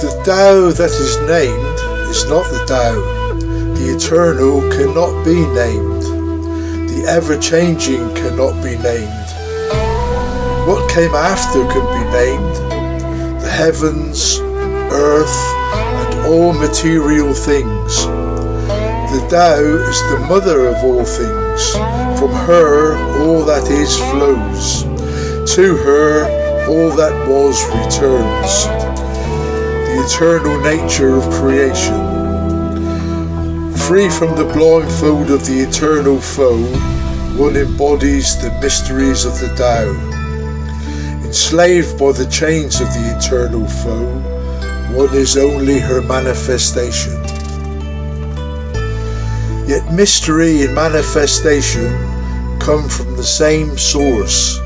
The Tao that is named is not the Tao. The eternal cannot be named. The ever-changing cannot be named. What came after can be named. The heavens, earth, and all material things. The Tao is the mother of all things. From her all that is flows. To her all that was returns. The eternal nature of creation. Free from the blindfold of the eternal foe, one embodies the mysteries of the Tao. Enslaved by the chains of the eternal foe, one is only her manifestation. Yet mystery and manifestation come from the same source.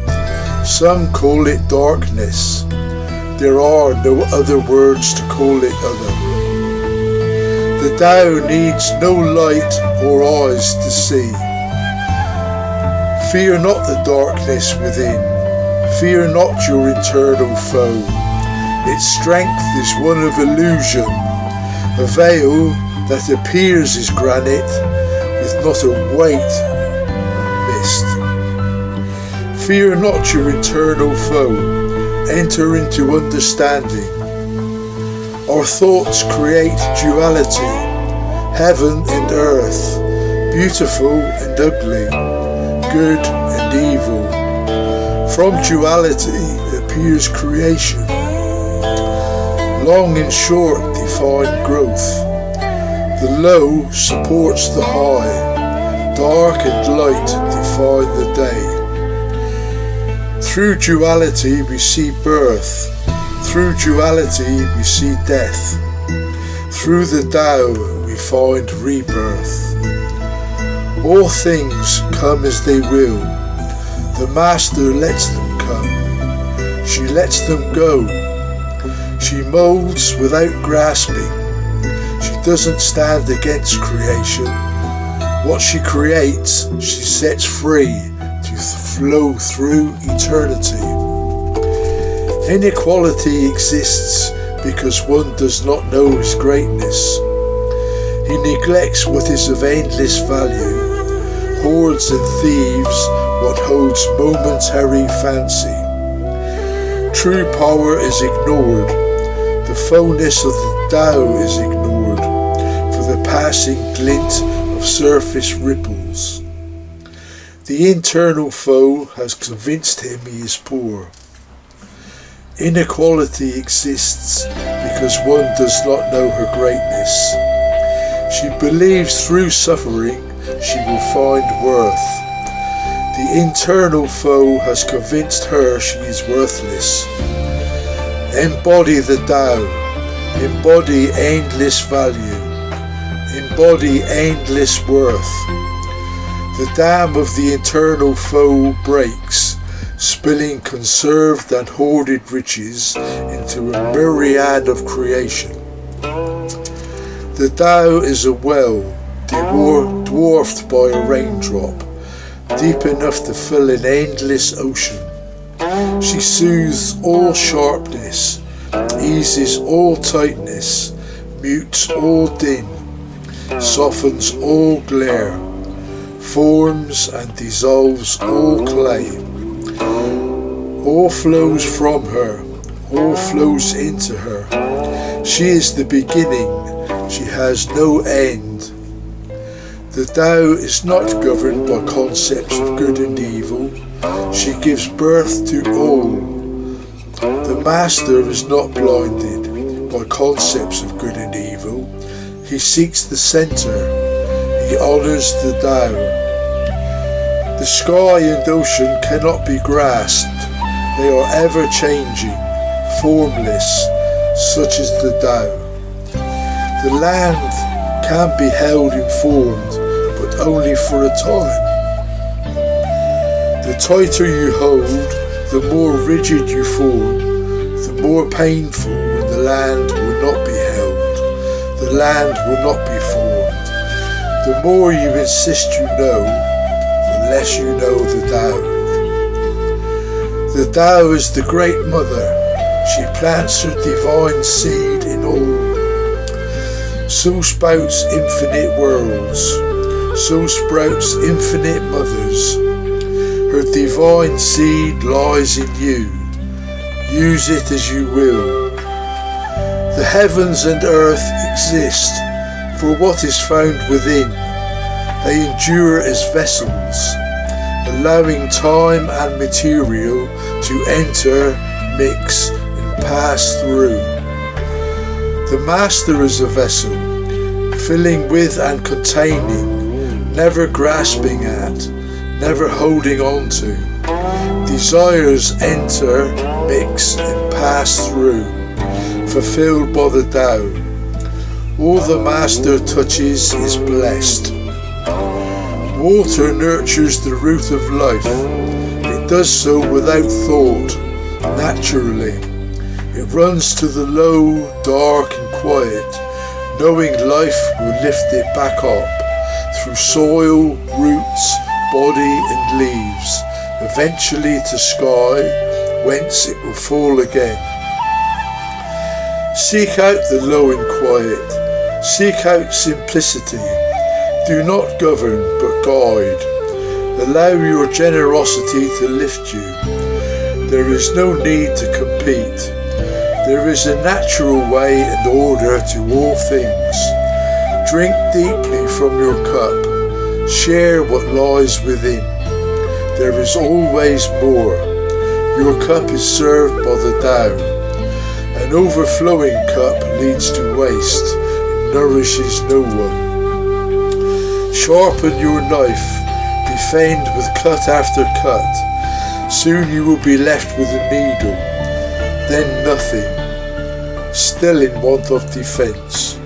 Some call it darkness. There are no other words to call it other. The Tao needs no light or eyes to see. Fear not the darkness within. Fear not your internal foe. Its strength is one of illusion, a veil that appears is granite, with not a weight mist. Fear not your internal foe. Enter into understanding. Our thoughts create duality, heaven and earth, beautiful and ugly, good and evil. From duality appears creation. Long and short define growth. The low supports the high. Dark and light define the day. Through duality we see birth. Through duality we see death. Through the Tao we find rebirth. All things come as they will. The Master lets them come. She lets them go. She molds without grasping. She doesn't stand against creation. What she creates, she sets free to flow through eternity. Inequality exists because one does not know his greatness. He neglects what is of endless value, hoards and thieves what holds momentary fancy. True power is ignored. The fullness of the Tao is ignored for the passing glint of surface ripples. The internal foe has convinced him he is poor. Inequality exists because one does not know her greatness. She believes through suffering she will find worth. The internal foe has convinced her she is worthless. Embody the Tao. Embody endless value. Embody endless worth. The dam of the internal foe breaks, spilling conserved and hoarded riches into a myriad of creation. The Tao is a well, dwarfed by a raindrop, deep enough to fill an endless ocean. She soothes all sharpness, eases all tightness, mutes all din, softens all glare, forms and dissolves all clay. All flows from her, all flows into her. She is the beginning, she has no end. The Tao is not governed by concepts of good and evil. She gives birth to all. The Master is not blinded by concepts of good and evil. He seeks the center. He honors the Tao. The sky and ocean cannot be grasped. They are ever changing, formless, such as the Tao. The land can be held informed, but only for a time. The tighter you hold, the more rigid you form, the more painful when the land will not be held, the land will not be formed. The more you insist you know, the less you know the Tao. The Tao is the great mother, She plants her divine seed in all. So sprouts infinite worlds, so sprouts infinite mothers. Her divine seed lies in you. Use it as you will. The heavens and earth exist for what is found within. They endure as vessels, allowing time and material to enter, mix, and pass through. The master is a vessel, filling with and containing, never grasping at, never holding on to. Desires enter, mix, and pass through, fulfilled by the Tao. All the master touches is blessed. Water nurtures the root of life. It does so without thought, naturally. It runs to the low, dark and quiet, knowing life will lift it back up through soil, roots, body and leaves, eventually to sky, whence it will fall again. Seek out the low and quiet. Seek out simplicity. Do not govern, but guide. Allow your generosity to lift you. There is no need to compete. There is a natural way and order to all things. Drink deeply from your cup. Share what lies within. There is always more. Your cup is served by the Tao. An overflowing cup leads to waste and nourishes no one. Sharpen your knife. Be feigned with cut after cut. Soon you will be left with a needle, then nothing, still in want of defence.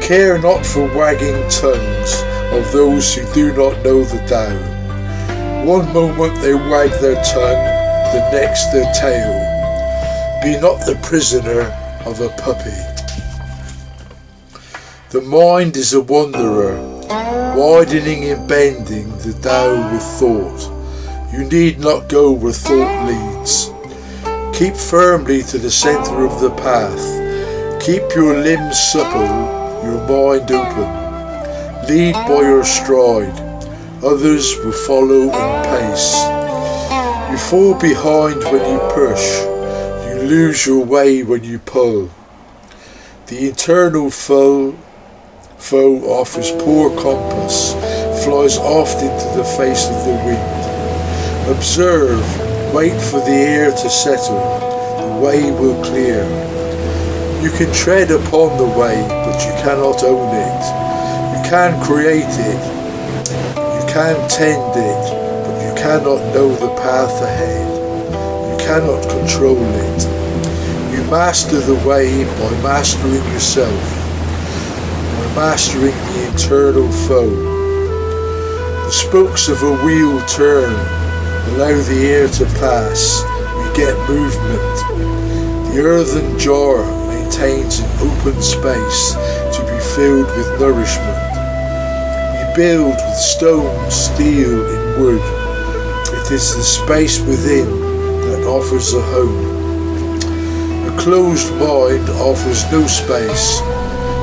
Care not for wagging tongues of those who do not know the Tao. One moment they wag their tongue, the next their tail. Be not the prisoner of a puppy. The mind is a wanderer, widening and bending the Tao with thought. You need not go where thought leads. Keep firmly to the centre of the path. Keep your limbs supple, your mind open. Lead by your stride. Others will follow in pace. You fall behind when you push. You lose your way when you pull. The eternal foe offers poor compass, flies oft into the face of the wind. Observe, wait for the air to settle, the way will clear. You can tread upon the way, but you cannot own it. You can create it, you can tend it, but you cannot know the path ahead. You cannot control it. You master the way by mastering yourself, by mastering the internal foe. The spokes of a wheel turn. Allow the air to pass, we get movement. The earthen jar maintains an open space to be filled with nourishment. We build with stone, steel and wood. It is the space within that offers a home. A closed mind offers no space,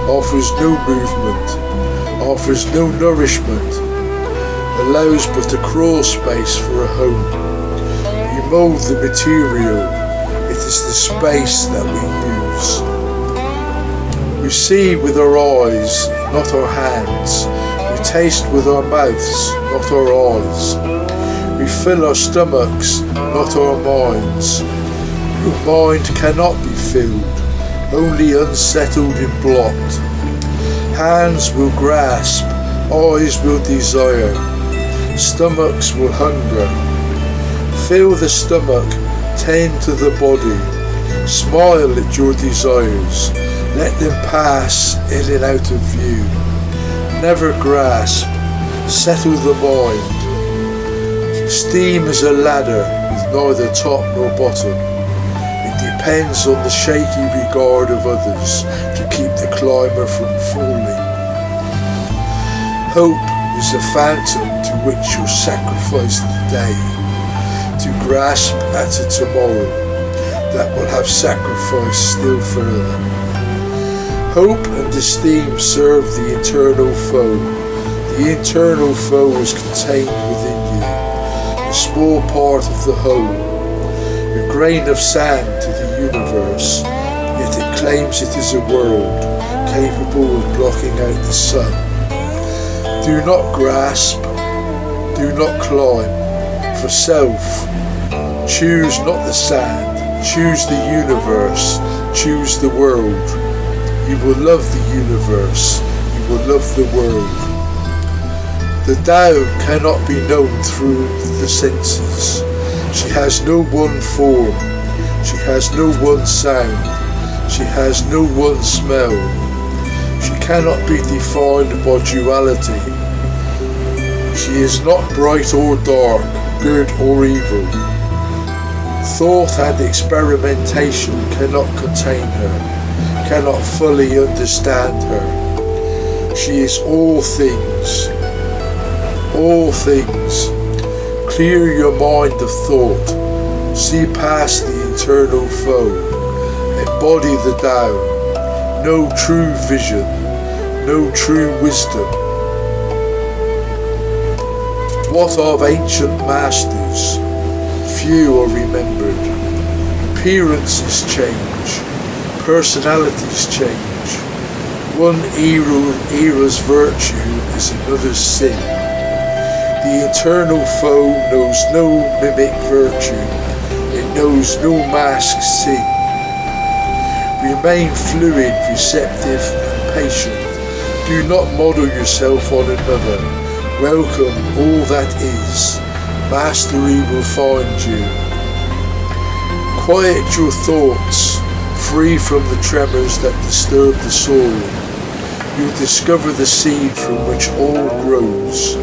offers no movement, offers no nourishment, allows but a crawl space for a home. You mould the material, it is the space that we use. We see with our eyes, not our hands. We taste with our mouths, not our eyes. We fill our stomachs, not our minds. Your mind cannot be filled, only unsettled and blocked. Hands will grasp, eyes will desire. Stomachs will hunger. Fill the stomach, tend to the body. Smile at your desires. Let them pass in and out of view. Never grasp. Settle the mind. Steam is a ladder with neither top nor bottom. It depends on the shaky regard of others to keep the climber from falling. Hope is a phantom to which you'll sacrifice the day, to grasp at a tomorrow. that will have sacrificed still further. Hope and esteem serve the internal foe. The internal foe is contained within you, a small part of the whole, a grain of sand to the universe, yet it claims it is a world capable of blocking out the sun. Do not grasp, do not climb. For self, choose not the sand, choose the universe, choose the world. You will love the universe, you will love the world. The Tao cannot be known through the senses. She has no one form, she has no one sound, she has no one smell. She cannot be defined by duality. She is not bright or dark, good or evil. Thought and experimentation cannot contain her, cannot fully understand her. She is all things. All things. Clear your mind of thought. See past the internal foe. Embody the Tao. Know true vision. Know true wisdom. What of ancient masters? Few are remembered. Appearances change. Personalities change. One era's virtue is another's sin. The internal foe knows no mimic virtue. It knows no masked sin. Remain fluid, receptive and patient. Do not model yourself on another. Welcome all that is. Mastery will find you. Quiet your thoughts, free from the tremors that disturb the soul. You'll discover the seed from which all grows.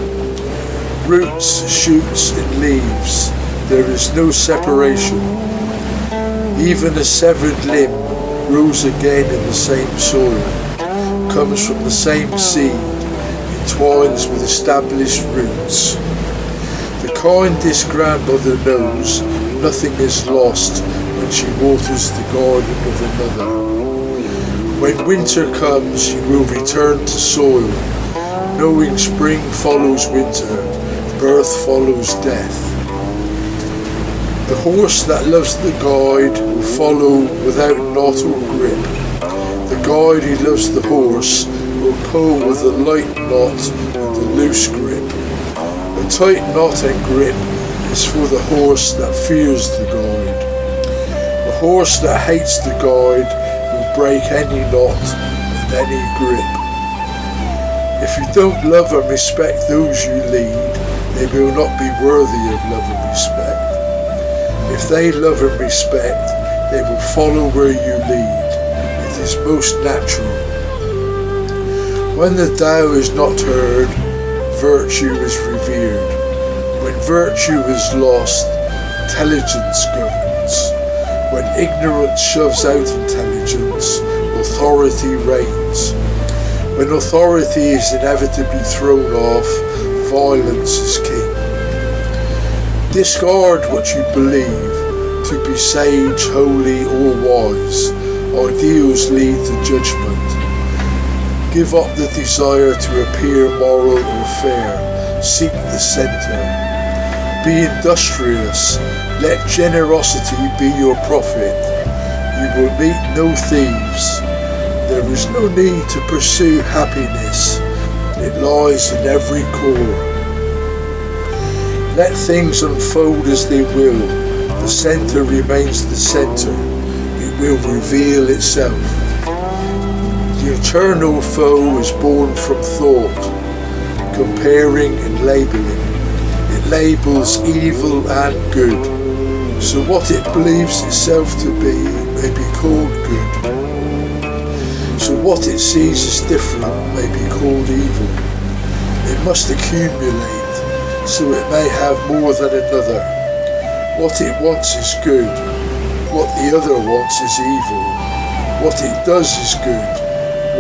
Roots, shoots and leaves, there is no separation. Even a severed limb grows again in the same soil, comes from the same seed, entwines with established roots. The kindest grandmother knows nothing is lost when she waters the garden of another. When winter comes, you will return to soil, knowing spring follows winter, birth follows death. The horse that loves the guide will follow without knot or grip. The guide who loves the horse will pull with a light knot and a loose grip. A tight knot and grip is for the horse that fears the guide. The horse that hates the guide will break any knot and any grip. If you don't love and respect those you lead, they will not be worthy of love and respect. If they love and respect, they will follow where you lead. It is most natural. When the Tao is not heard, virtue is revered. When virtue is lost, intelligence governs. When ignorance shoves out intelligence, authority reigns. When authority is inevitably thrown off, violence is king. Discard what you believe to be sage, holy or wise. Ideals lead to judgment. Give up the desire to appear moral or fair. Seek the centre. Be industrious. Let generosity be your profit. You will meet no thieves. There is no need to pursue happiness. It lies in every core. Let things unfold as they will. The centre remains the centre. It will reveal itself. The eternal foe is born from thought, comparing and labelling. It labels evil and good. So what it believes itself to be may be called good. So what it sees as different may be called evil. It must accumulate, so it may have more than another. What it wants is good. What the other wants is evil. What it does is good.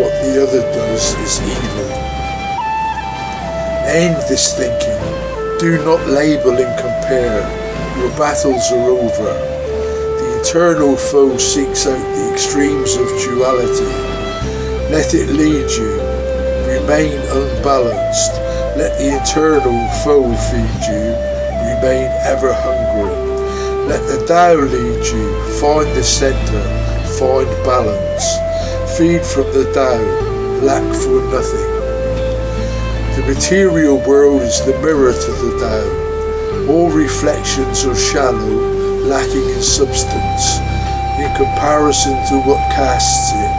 What the other does is evil. End this thinking. Do not label and compare. Your battles are over. The internal foe seeks out the extremes of duality. Let it lead you. Remain unbalanced. Let the internal foe feed you. Remain ever hungry. Let the Tao lead you. Find the center. Find balance. Feed from the Tao. Lack for nothing. The material world is the mirror to the Tao. All reflections are shallow, lacking in substance, in comparison to what casts it.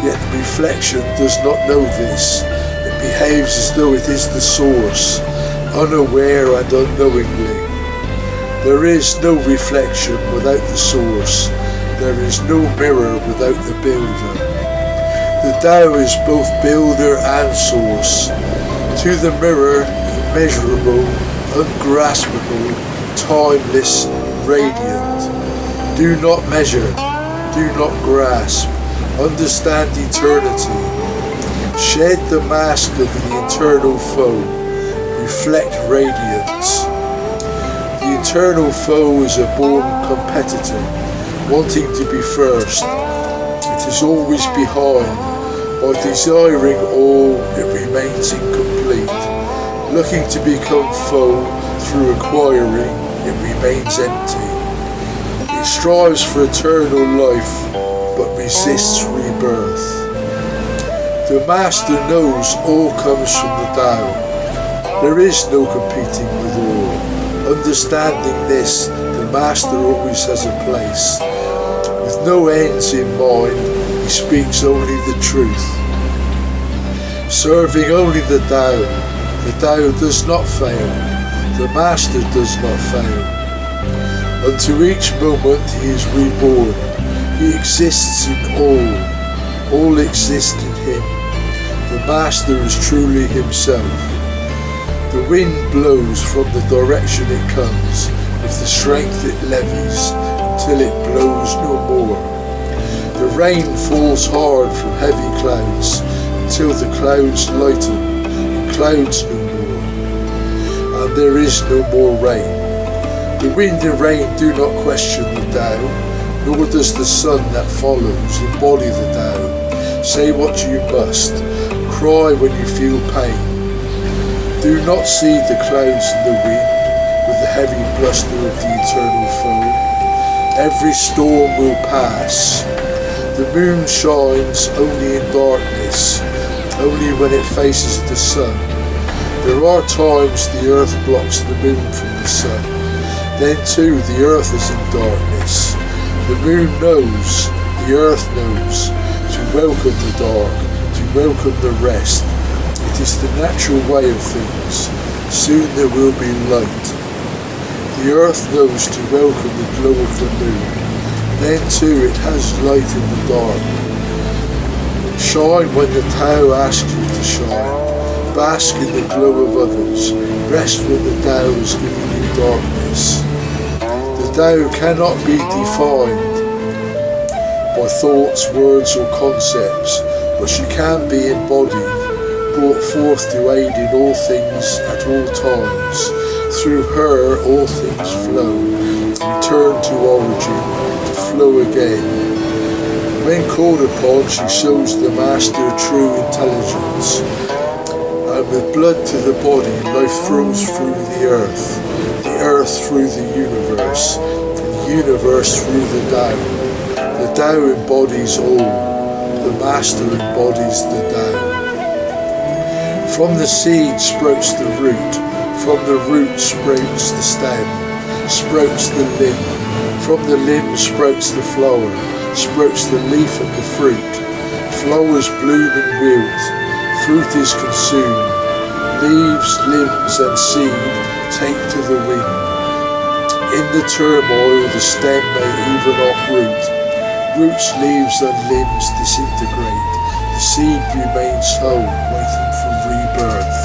Yet the reflection does not know this. It behaves as though it is the source, unaware and unknowingly. There is no reflection without the source. There is no mirror without the builder. The Tao is both builder and source. To the mirror, immeasurable, ungraspable, timeless, radiant. Do not measure, do not grasp. Understand eternity. Shed the mask of the internal foe. Reflect radiance. The internal foe is a born competitor, wanting to be first. It is always behind. By desiring all, it remains incomplete. Looking to become foe through acquiring, it remains empty. It strives for eternal life, but resists rebirth. The Master knows all comes from the Tao. There is no competing with all. Understanding this, the Master always has a place. With no ends in mind, he speaks only the truth. Serving only the Tao. The Tao does not fail. The Master does not fail. Unto each moment he is reborn. He exists in all. All exist in him. The Master is truly himself. The wind blows from the direction it comes, with the strength it levies, until it blows no more. The rain falls hard from heavy clouds, until the clouds lighten, and clouds no more. And there is no more rain. The wind and rain do not question the Tao, nor does the sun that follows embody the Tao. Say what you must, cry when you feel pain. Do not see the clouds and the wind, with the heavy bluster of the eternal foe. Every storm will pass. The moon shines only in darkness, only when it faces the sun. There are times the earth blocks the moon from the sun. Then too the earth is in darkness. The moon knows, the earth knows, to welcome the dark, to welcome the rest. It is the natural way of things. Soon there will be light. The earth knows to welcome the glow of the moon. Then too it has light in the dark. Shine when the Tao asks you to shine. Bask in the glow of others. Rest when the Tao is giving you darkness. The Tao cannot be defined by thoughts, words or concepts, but she can be embodied, brought forth to aid in all things at all times. Through her all things flow, return to origin, to flow again. When called upon, she shows the Master true intelligence. And with blood to the body, life flows through the earth through the universe, and the universe through the Tao. The Tao embodies all, the Master embodies the Tao. From the seed sprouts the root, from the root sprouts the stem, sprouts the limb, from the limb sprouts the flower, sprouts the leaf and the fruit. Flowers bloom and wilt, fruit is consumed, leaves, limbs and seed take to the wind. In the turmoil the stem may even uproot, roots, leaves and limbs disintegrate, the seed remains whole, waiting for rebirth.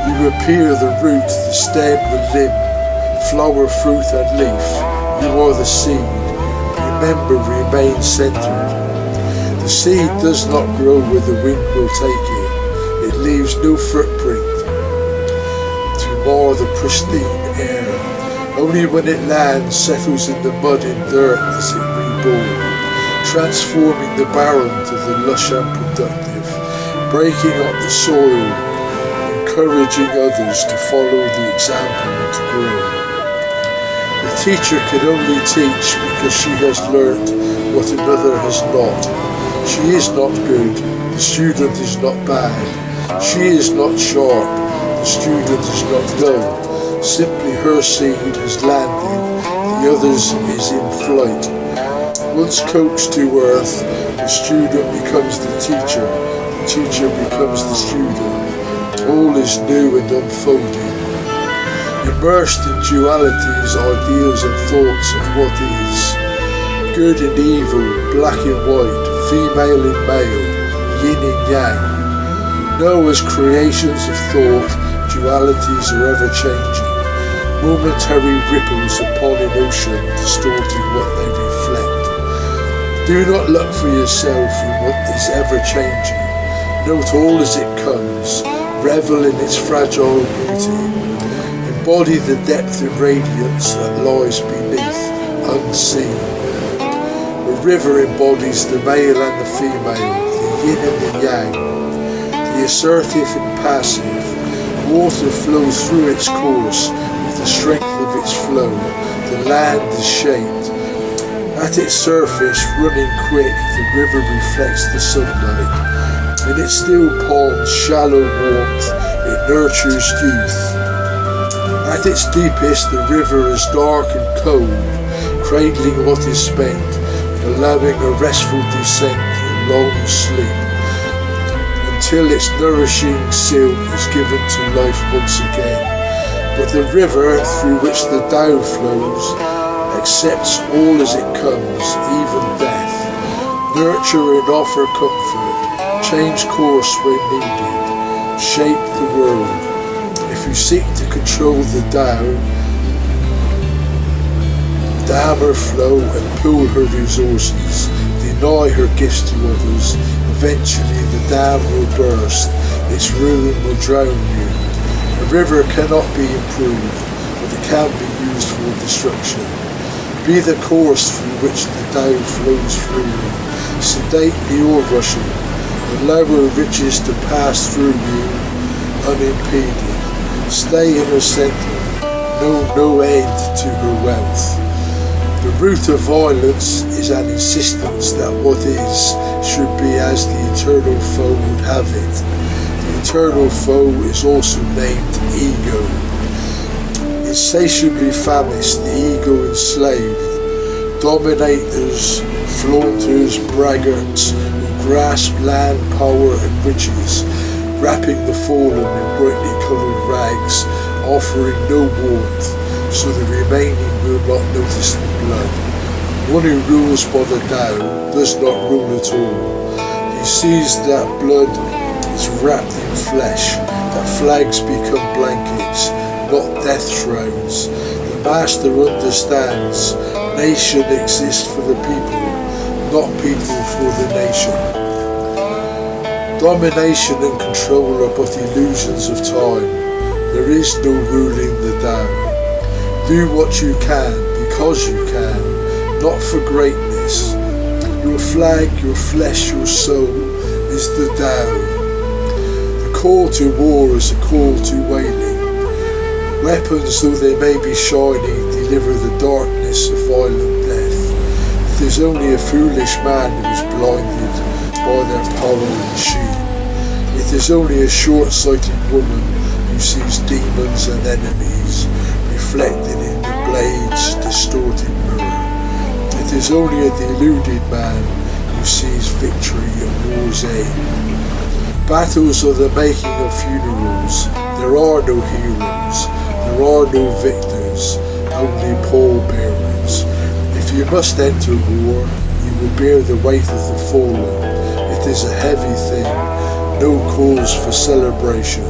You appear the root, the stem, the limb, flower, fruit and leaf. You are the seed. Remember, remain centered. The seed does not grow where the wind will take it. It leaves no footprint to mar the pristine air. Only when it lands, settles in the mud and dirt is it reborn, transforming the barren to the lush and productive, breaking up the soil, encouraging others to follow the example and to grow. The teacher can only teach because she has learnt what another has not. She is not good, the student is not bad. She is not sharp, the student is not dull. Simply her seed has landed, the others is in flight. Once coaxed to earth, the student becomes the teacher becomes the student. All is new and unfolding. Immersed in dualities, ideals and thoughts of what is. Good and evil, black and white, female and male, yin and yang. Know as creations of thought, dualities are ever changing. Momentary ripples upon an ocean, distorting what they reflect. Do not look for yourself in what is ever changing. Note all as it comes, revel in its fragile beauty. Embody the depth and radiance that lies beneath, unseen. The river embodies the male and the female, the yin and the yang, the assertive and passive. Water flows through its course with the strength of its flow. The land is shaped. At its surface, running quick, the river reflects the sunlight. In its still pond's shallow warmth, it nurtures youth. At its deepest, the river is dark and cold, cradling what is spent, allowing a restful descent and long sleep, until its nourishing silk is given to life once again. But the river through which the Tao flows accepts all as it comes, even death. Nurture and offer comfort, change course when needed, shape the world. If you seek to control the Tao, dam her flow and pool her resources, deny her gifts to others, eventually the dam will burst, its ruin will drown you. A river cannot be improved, but it can be used for destruction. Be the course through which the Tao flows freely, sedate your rushing, allow her riches to pass through you unimpeded. Stay in her centre, know no end to her wealth. The root of violence is an insistence that what is should be as the eternal foe would have it. The eternal foe is also named ego. Insatiably famished, the ego enslaved. Dominators, flaunters, braggarts who grasp land, power and riches, wrapping the fallen in brightly coloured rags, offering no warmth, so the remaining will not notice the blood. One who rules by the Tao does not rule at all. He sees that blood is wrapped in flesh, that flags become blankets, not death shrouds. The Master understands, nation exists for the people, not people for the nation. Domination and control are but illusions of time. There is no ruling the Tao. Do what you can, because you can, not for greatness. Your flag, your flesh, your soul is the Tao. The call to war is a call to wailing. Weapons, though they may be shining, deliver the darkness of violent death. It is only a foolish man who is blinded by their power and sheen. It is only a short-sighted woman who sees demons and enemies reflected in the blade's distorted mirror. It is only a deluded man who sees victory and war's aim. Battles are the making of funerals. There are no heroes. There are no victors, only pallbearers. If you must enter war, you will bear the weight of the fallen. It is a heavy thing, no cause for celebration.